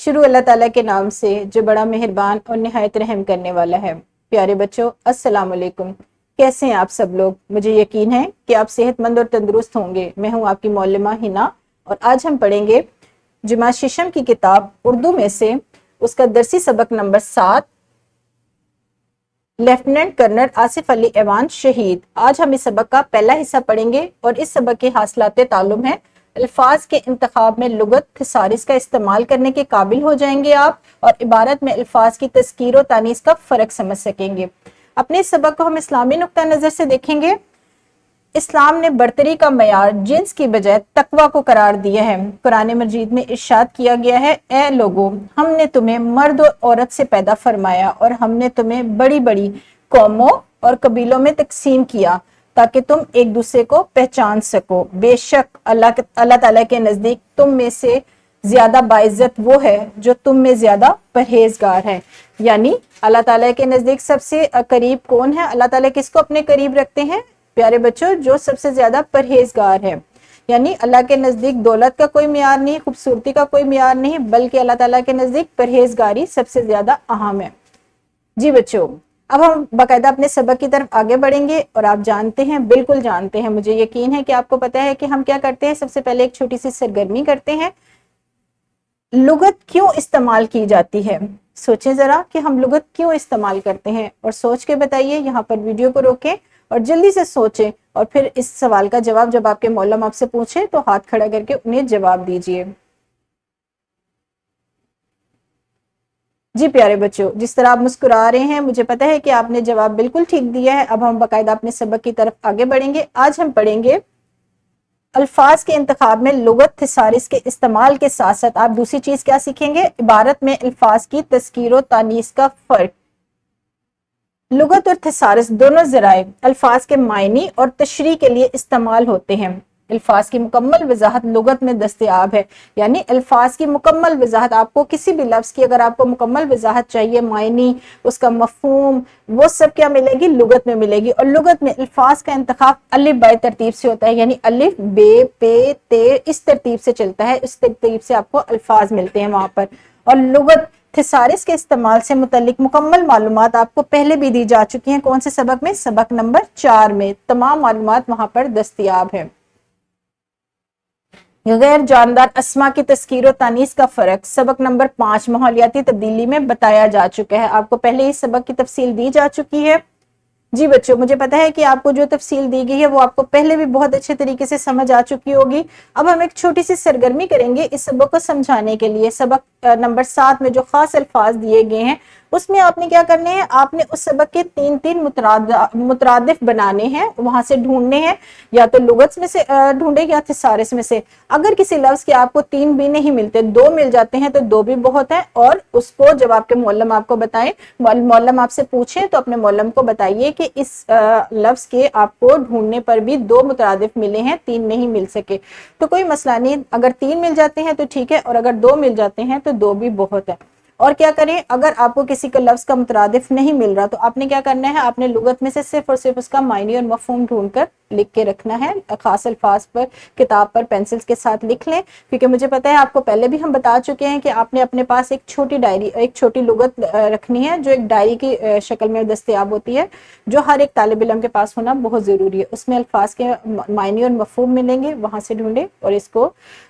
शुरू अल्लाह ताला के नाम से जो बड़ा मेहरबान और निहायत रहम करने वाला है। प्यारे बच्चों, अस्सलाम वालेकुम। कैसे हैं आप सब लोग? मुझे यकीन है कि आप सेहतमंद और तंदुरुस्त होंगे। मैं हूं आपकी मौलमा हिना और आज हम पढ़ेंगे जमात शीशम की किताब उर्दू में से उसका दरसी सबक number 7, lieutenant colonel Asif Ali Awan शहीद। आज हम इस सबक का पहला हिस्सा पढ़ेंगे और इस सबक के हासिलाते तालुम है अल्फाज के इंतखाब में लुगत थिसारिस का इस्तेमाल करने के काबिल हो जाएंगे आप, और इबारत में अल्फाज की तस्कीर और तानीस का फ़र्क समझ सकेंगे। अपने इस सबक को हम इस्लामी नुक्ता नज़र से देखेंगे। इस्लाम ने बरतरी का मयार जिन्स की बजाय तकवा को करार दिया है। कुरान मजीद में इरशाद किया गया है, ए लोगों, हमने तुम्हें मर्द और औरत से पैदा फरमाया और हमने तुम्हें बड़ी बड़ी कौमों और कबीलों में तकसीम किया ताकि तुम एक दूसरे को पहचान सको। बेशक अल्लाह ताला के नज़दीक तुम में से ज्यादा बाइज्जत वो है जो तुम में ज्यादा परहेजगार है। यानी अल्लाह ताला के नज़दीक सबसे करीब कौन है? अल्लाह ताला किसको अपने करीब रखते हैं प्यारे बच्चों? जो सबसे ज्यादा परहेजगार है। यानी अल्लाह के नज़दीक दौलत का कोई मियार नहीं, खूबसूरती का कोई मियार नहीं, बल्कि अल्लाह ताला के नज़दीक परहेजगारी सबसे ज्यादा अहम है। जी बच्चों, अब हम बाकायदा अपने सबक की तरफ आगे बढ़ेंगे और आप जानते हैं, बिल्कुल जानते हैं, मुझे यकीन है कि आपको पता है कि हम क्या करते हैं। सबसे पहले एक छोटी सी सरगर्मी करते हैं। लुगत क्यों इस्तेमाल की जाती है? सोचें जरा कि हम लुगत क्यों इस्तेमाल करते हैं और सोच के बताइए। यहाँ पर वीडियो को रोकें और जल्दी से सोचें और फिर इस सवाल का जवाब जब आपके मौलम आपसे पूछे तो हाथ खड़ा करके उन्हें जवाब दीजिए। जी प्यारे बच्चों, जिस तरह आप मुस्कुरा रहे हैं मुझे पता है कि आपने जवाब बिल्कुल ठीक दिया है। अब हम बाकायदा अपने सबक की तरफ आगे बढ़ेंगे। आज हम पढ़ेंगे अल्फाज के इंतखाब में लुगत थिसारिस के इस्तेमाल के साथ साथ आप दूसरी चीज क्या सीखेंगे? इबारत में अल्फाज की तस्कीर और तानीस का फर्क। लुगत और थिसारिस दोनों ज़राए अल्फाज के मायनी और तशरीह के लिए इस्तेमाल होते हैं। अल्फाज की मुकम्मल वजाहत लुगत में दस्तयाब है। यानी अल्फाज की मुकम्मल वजाहत, आपको किसी भी लफ्ज़ की अगर आपको मुकम्मल वजाहत चाहिए, मायनी, उसका मफहूम, वो सब क्या मिलेगी? लुगत में मिलेगी। और लुगत में अल्फाज का इंतखाब अलिफ बाय तरतीब से होता है। यानी अलिफ, बे, पे, ते, इस तरतीब से चलता है। इस तरतीब से आपको अल्फाज मिलते हैं वहां पर। और लुगत थिसारिस के इस्तेमाल से मुतल्लिक मुकम्मल मालूमात आपको पहले भी दी जा चुकी हैं। कौन से सबक में? सबक नंबर 4 में तमाम मालूमात वहां पर दस्तयाब है। गैर जानदार अस्मा की तस्कीर और तानीस का फर्क सबक नंबर 5 माहौलियाती तब्दीली में बताया जा चुका है। आपको पहले इस सबक की तफसील दी जा चुकी है। जी बच्चों, मुझे पता है कि आपको जो तफसील दी गई है वो आपको पहले भी बहुत अच्छे तरीके से समझ आ चुकी होगी। अब हम एक छोटी सी सरगर्मी करेंगे इस सबक को समझाने के लिए। सबक नंबर 7 में जो खास अल्फाज दिए गए हैं उसमें आपने क्या करने हैं? आपने उस सबक के 3 मुतरादिफ बनाने हैं, वहां से ढूंढने हैं। या तो लुगत में से ढूंढे या थिसारिस में से। अगर किसी लफ्ज के आपको 3 भी नहीं मिलते, 2 मिल जाते हैं तो 2 भी बहुत है। और उसको जब आपके मौलम आपको बताएं, मौलम आपसे पूछे तो अपने मौलम को बताइए कि इस लफ्ज के आपको ढूंढने पर भी 2 मुतरादिफ मिले हैं, 3 नहीं मिल सके तो कोई मसला नहीं। अगर 3 मिल जाते हैं तो ठीक है, और अगर 2 मिल जाते हैं तो 2 भी बहुत है। और क्या करें? अगर आपको किसी का लफ्ज का मुतरादिफ नहीं मिल रहा तो आपने क्या करना है? आपने लुगत में से सिर्फ और सिर्फ उसका मायने और मफहूम ढूंढकर लिख के रखना है। खास अल्फाज पर किताब पर पेंसिल्स के साथ लिख लें, क्योंकि मुझे पता है आपको पहले भी हम बता चुके हैं कि आपने अपने पास एक छोटी डायरी, एक छोटी लुगत रखनी है जो एक डायरी की शक्ल में दस्तयाब होती है, जो हर एक तालिब इल्म के पास होना बहुत ज़रूरी है। उसमें अल्फाज के मायने और मफहूम मिलेंगे, वहाँ से ढूंढें और इसको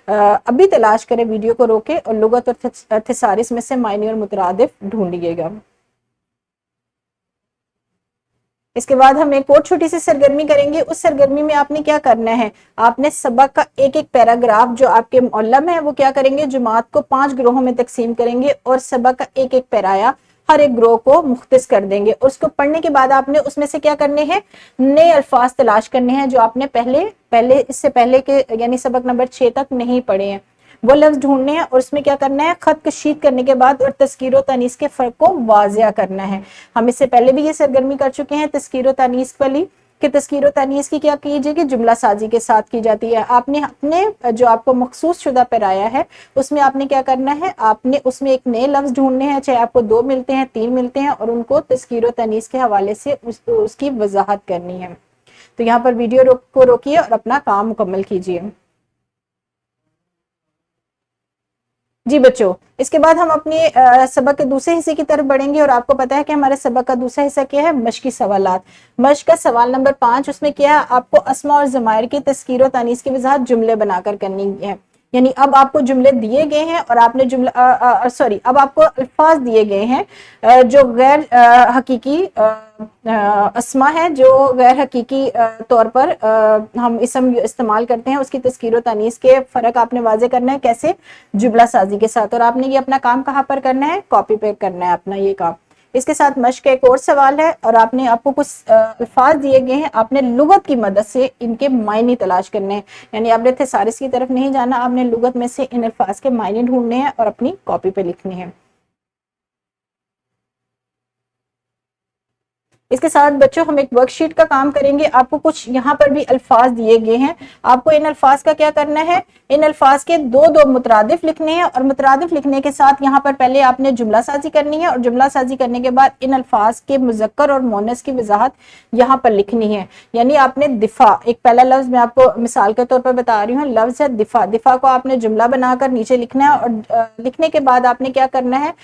अभी तलाश करें, वीडियो को रोके और लुगत और थिसारिस में से मायने और मुतरादिफ ढूंढिएगा। इसके बाद हम एक और छोटी सी सरगर्मी करेंगे। उस सरगर्मी में आपने क्या करना है? आपने सबक का एक एक पैराग्राफ जो आपके मौलम है वो क्या करेंगे? जमात को 5 ग्रोहों में तकसीम करेंगे और सबक का एक एक पैराया हर एक ग्रोह को मुख्तस कर देंगे। उसको पढ़ने के बाद आपने उसमें से क्या करने हैं? नए अल्फाज तलाश करने हैं जो आपने पहले इससे पहले के यानी सबक नंबर 6 तक नहीं पढ़े हैं। वो लफ्ज ढूंढने हैं और उसमें क्या करना है? खत कशीद करने के बाद और तस्कीर और तानीस के फर्क को वाजिया करना है। हम इससे पहले भी ये सरगर्मी कर चुके हैं तस्कीर और तानीस वाली, कि तस्कीर और तानीस की क्या कीजिएगी? जुमला साजी के साथ की जाती है। आपने अपने जो आपको मखसूस शुदा पैराया है उसमें आपने क्या करना है? आपने उसमें एक नए लफ्ज ढूंढने हैं, चाहे आपको 2 मिलते हैं, 3 मिलते हैं, और उनको तस्कीर और तानीस के हवाले से उसकी वजाहत करनी है। तो यहाँ पर वीडियो को रोकिए और अपना काम मुकम्मल कीजिए। जी बच्चों, इसके बाद हम अपने सबक के दूसरे हिस्से की तरफ बढ़ेंगे और आपको पता है कि हमारे सबक का दूसरा हिस्सा क्या है, मश्की सवालात। मश्क का सवाल नंबर 5, उसमें क्या है, आपको अस्मा और ज़मायर की तस्कीर और तानीस की वजाहत जुमले बनाकर करनी है। यानी अब आपको जुमले दिए गए हैं और आपने जुमला सॉरी, अब आपको अल्फाज दिए गए हैं जो गैर हकीकी अस्मा है, जो गैर हकीकी तौर पर हम इसम इस्तेमाल करते हैं, उसकी तस्कीर और तानीस के फ़र्क आपने वाजे करना है कैसे, जुमला साजी के साथ। और आपने ये अपना काम कहाँ पर करना है, कॉपी पे करना है अपना ये काम। इसके साथ मश्क एक और सवाल है और आपको कुछ अल्फाज दिए गए हैं, आपने लुगत की मदद से इनके मायने तलाश करने हैं। यानी आपने थिसारिस की तरफ नहीं जाना, आपने लुगत में से इन अल्फाज के मायने ढूंढने हैं और अपनी कॉपी पे लिखने हैं। इसके साथ बच्चों हम एक वर्कशीट का काम करेंगे। आपको कुछ यहाँ पर भी अल्फाज दिए गए हैं, आपको इन अल्फाज का क्या करना है, इन अल्फाज के दो दो मुतरादिफ लिखने हैं और मुतरादिफ लिखने के साथ यहाँ पर पहले आपने जुमला साजी करनी है और जुमला साजी करने के बाद इन अल्फाज के मुज़क्कर और मोनस की वजाहत यहाँ पर लिखनी है। यानी आपने दिफा, एक पहला लफ्ज मैं आपको मिसाल के तौर पर बता रही हूँ, लफ्ज है दिफा। दिफा को आपने जुमला बनाकर नीचे लिखना है और लिखने के बाद आपने क्या करना है,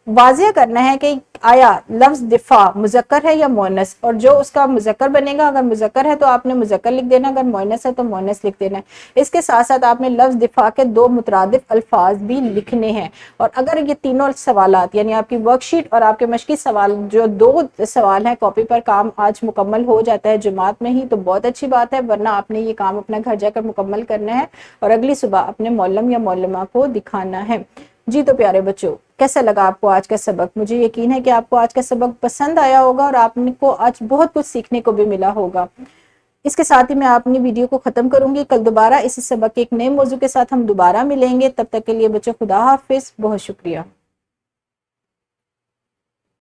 वाज़ेह करना है कि आया लफ्ज दिफा मुज़क्कर है या मोनस, और जो उसका मुज़क्कर बनेगा, अगर मुज़क्कर है तो आपने मुज़क्कर लिख देना, अगर मोनस है तो मोनस लिख देना है। इसके साथ साथ आपने लफ्ज दिफा के दो मुतरादिफ अल्फाज भी लिखने हैं। और अगर ये तीनों सवालात यानी आपकी वर्कशीट और आपके मश्की सवाल, जो दो सवाल हैं कॉपी पर, काम आज मुकम्मल हो जाता है जुमात में ही तो बहुत अच्छी बात है, वरना आपने ये काम अपना घर जाकर मुकम्मल करना है और अगली सुबह अपने मौलम या मौलमा को दिखाना है। जी तो प्यारे बच्चों, कैसा लगा आपको आज का सबक? मुझे यकीन है कि आपको आज का सबक पसंद आया होगा और आपको आज बहुत कुछ सीखने को भी मिला होगा। इसके साथ ही मैं अपनी वीडियो को ख़त्म करूंगी। कल दोबारा इसी सबक के एक नए मौजू के साथ हम दोबारा मिलेंगे। तब तक के लिए बच्चों खुदा हाफिज़, बहुत शुक्रिया।